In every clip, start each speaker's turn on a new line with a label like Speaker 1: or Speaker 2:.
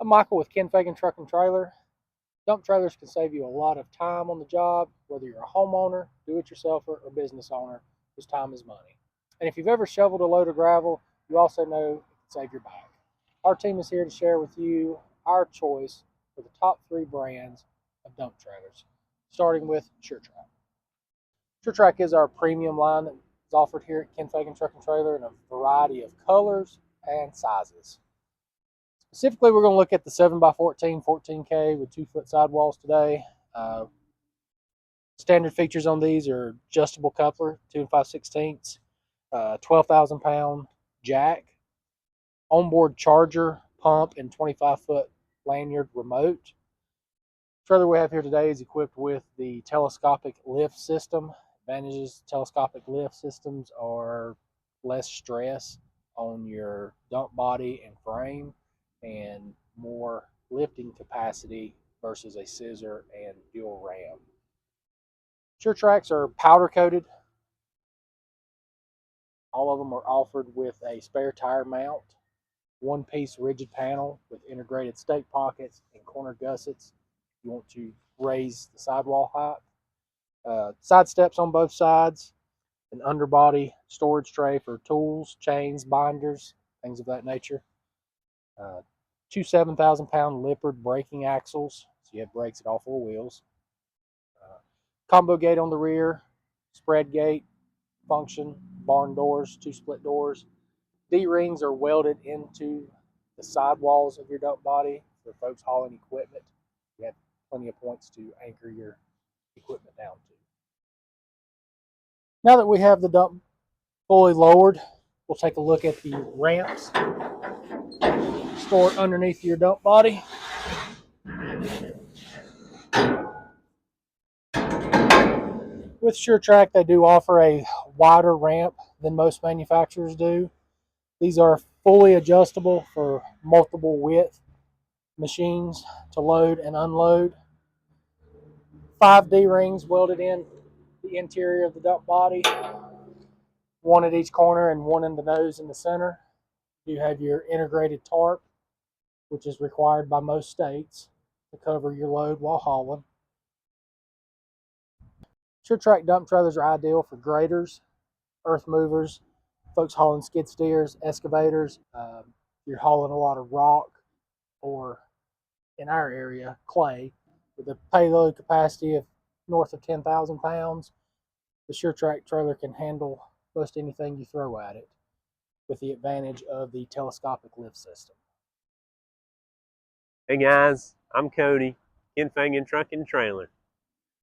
Speaker 1: I'm Michael with Ken Feagin Truck and Trailer. Dump trailers can save you a lot of time on the job, whether you're a homeowner, do-it-yourselfer, or business owner, whose time is money. And if you've ever shoveled a load of gravel, you also know it can save your back. Our team is here to share with you our choice for the top 3 brands of dump trailers, starting with Sure-Trac. Sure-Trac is our premium line that is offered here at Ken Feagin Truck and Trailer in a variety of colors and sizes. Specifically, we're going to look at the 7x14 14K with 2-foot sidewalls today. Standard features on these are adjustable coupler, 2 5/16, 12,000-pound jack, onboard charger, pump, and 25-foot lanyard remote. The trailer we have here today is equipped with the telescopic lift system. Advantages: telescopic lift systems are less stress on your dump body and frame, and more lifting capacity versus a scissor and dual ram. Sure-Tracs are powder coated. All of them are offered with a spare tire mount, one-piece rigid panel with integrated stake pockets and corner gussets if you want to raise the sidewall height. Side steps on both sides, an underbody storage tray for tools, chains, binders, things of that nature. 2 7,000-pound Lippard braking axles, so you have brakes at all 4 wheels. Combo gate on the rear, spread gate function, barn doors, 2 split doors. D-rings are welded into the sidewalls of your dump body for folks hauling equipment. You have plenty of points to anchor your equipment down to. Now that we have the dump fully lowered, we'll take a look at the ramps stored underneath your dump body. With Sure-Trac, they do offer a wider ramp than most manufacturers do. These are fully adjustable for multiple width machines to load and unload. 5 D-rings welded in the interior of the dump body, 1 at each corner and 1 in the nose in the center. You have your integrated tarp, which is required by most states to cover your load while hauling. Sure-Trac dump trailers are ideal for graders, earth movers, folks hauling skid steers, excavators. You're hauling a lot of rock, or in our area, clay, with a payload capacity of north of 10,000 pounds. The Sure-Trac trailer can handle most anything you throw at it, with the advantage of the telescopic lift system.
Speaker 2: Hey guys, I'm Cody, Ken Feagin Truck and Trailer.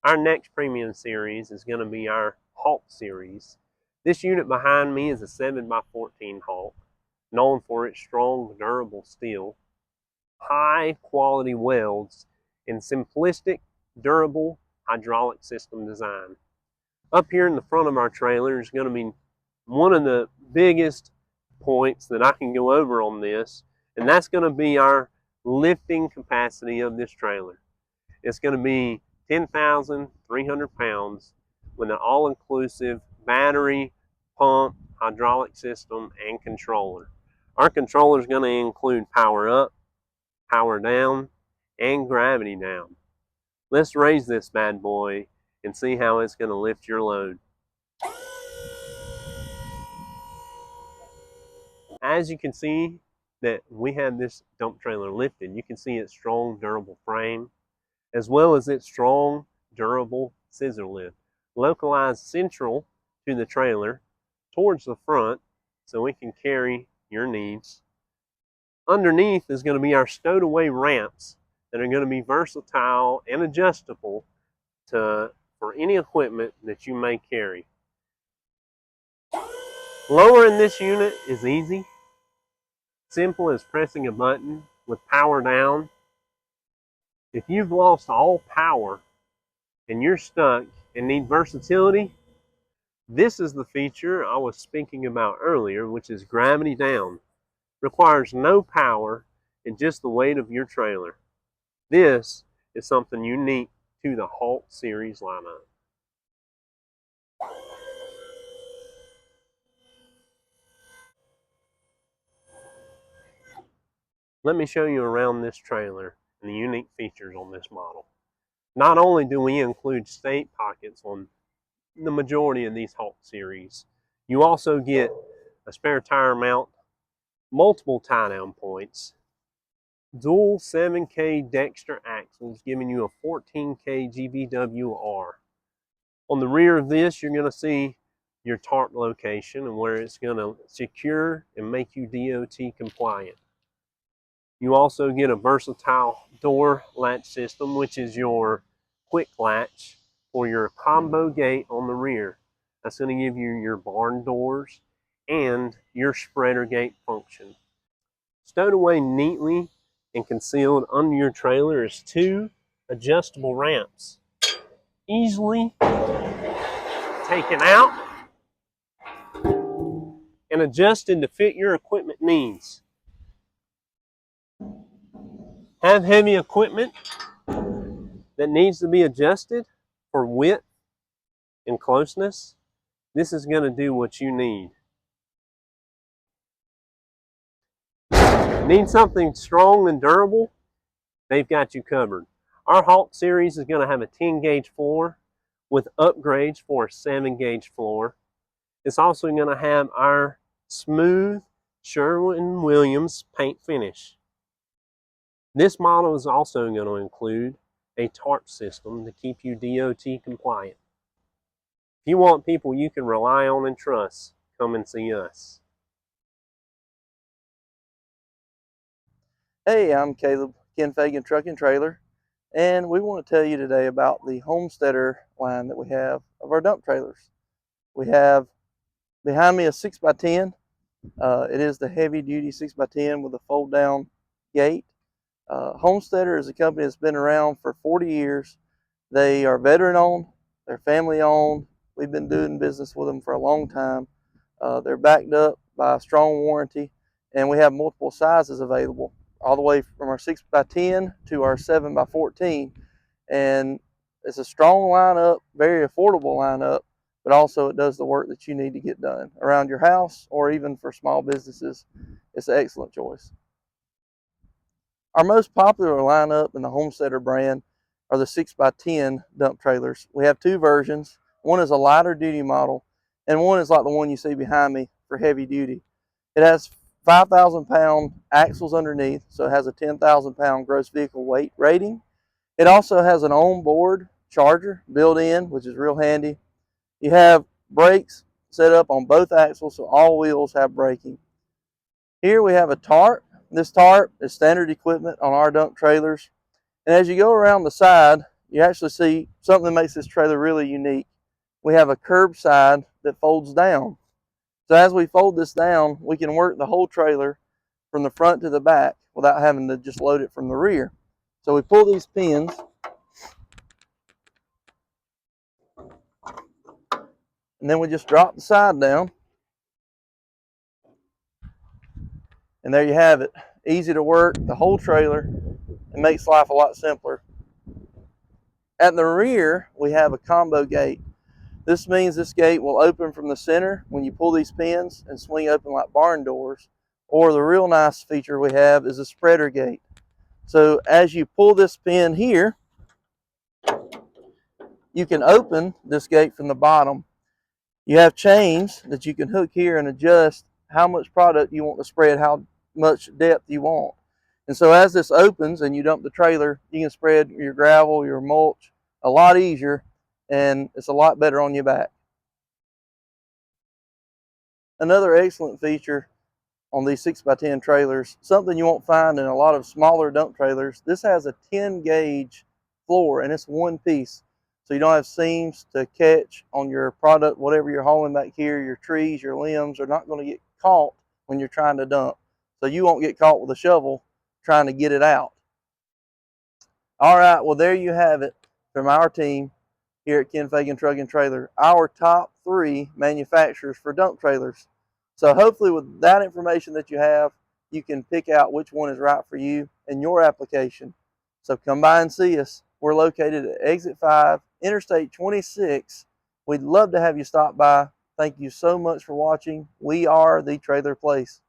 Speaker 2: Our next premium series is going to be our Hawke series. This unit behind me is a 7x14 Hawke, known for its strong, durable steel, high quality welds, and simplistic, durable hydraulic system design. Up here in the front of our trailer is going to be one of the biggest points that I can go over on this, and that's going to be our lifting capacity of this trailer. It's going to be 10,300 pounds with an all-inclusive battery, pump, hydraulic system, and controller. Our controller is going to include power up, power down, and gravity down. Let's raise this bad boy and see how it's going to lift your load. As you can see that we have this dump trailer lifted, you can see its strong, durable frame, as well as its strong, durable scissor lift, localized central to the trailer towards the front so we can carry your needs. Underneath is going to be our stowed away ramps that are going to be versatile and adjustable for any equipment that you may carry. Lowering this unit is easy, simple as pressing a button with power down. If you've lost all power and you're stuck and need versatility, this is the feature I was speaking about earlier, which is gravity down. Requires no power and just the weight of your trailer. This is something unique to the Hawke series lineup. Let me show you around this trailer and the unique features on this model. Not only do we include stake pockets on the majority of these Hawke series, you also get a spare tire mount, multiple tie-down points, dual 7K Dexter axles giving you a 14K GVWR. On the rear of this, you're going to see your tarp location and where it's going to secure and make you DOT compliant. You also get a versatile door latch system, which is your quick latch for your combo gate on the rear. That's going to give you your barn doors and your spreader gate function. Stowed away neatly and concealed under your trailer is two adjustable ramps, easily taken out and adjusted to fit your equipment needs. Have heavy equipment that needs to be adjusted for width and closeness? This is going to do what you need. Need something strong and durable? They've got you covered. Our Hawke series is going to have a 10 gauge floor with upgrades for a 7 gauge floor. It's also going to have our smooth Sherwin Williams paint finish. This model is also going to include a tarp system to keep you DOT compliant. If you want people you can rely on and trust, come and see us.
Speaker 3: Hey, I'm Caleb, Ken Feagin Truck and Trailer, and we want to tell you today about the Homesteader line that we have of our dump trailers. We have behind me a 6x10. It is the heavy duty 6x10 with a fold down gate. Homesteader is a company that's been around for 40 years. They are veteran owned, they're family owned. We've been doing business with them for a long time. They're backed up by a strong warranty, and we have multiple sizes available, all the way from our 6x10 to our 7x14. And it's a strong lineup, very affordable lineup, but also it does the work that you need to get done around your house or even for small businesses. It's an excellent choice. Our most popular lineup in the Homesteader brand are the 6x10 dump trailers. We have two versions. One is a lighter duty model, and one is like the one you see behind me for heavy duty. It has 5,000-pound axles underneath, so it has a 10,000-pound gross vehicle weight rating. It also has an onboard charger built in, which is real handy. You have brakes set up on both axles, so all wheels have braking. Here we have a tarp. This tarp is standard equipment on our dump trailers. And as you go around the side, you actually see something that makes this trailer really unique. We have a curb side that folds down. So as we fold this down, we can work the whole trailer from the front to the back without having to just load it from the rear. So we pull these pins, and then we just drop the side down. And there you have it. Easy to work, the whole trailer. It makes life a lot simpler. At the rear, we have a combo gate. This means this gate will open from the center when you pull these pins and swing open like barn doors. Or the real nice feature we have is a spreader gate. So as you pull this pin here, you can open this gate from the bottom. You have chains that you can hook here and adjust how much product you want to spread, how much depth you want. And so as this opens and you dump the trailer, you can spread your gravel, your mulch a lot easier, and it's a lot better on your back. Another excellent feature on these 6x10 trailers, something you won't find in a lot of smaller dump trailers, this has a 10 gauge floor, and it's one piece. So you don't have seams to catch on your product, whatever you're hauling back here. Your trees, your limbs are not going to get caught when you're trying to dump. So you won't get caught with a shovel trying to get it out. All right, well, there you have it from our team here at Ken Feagin Truck and Trailer, our top 3 manufacturers for dump trailers. So hopefully with that information that you have, you can pick out which one is right for you and your application. So come by and see us. We're located at Exit 5, Interstate 26. We'd love to have you stop by. Thank you so much for watching. We are the Trailer Place.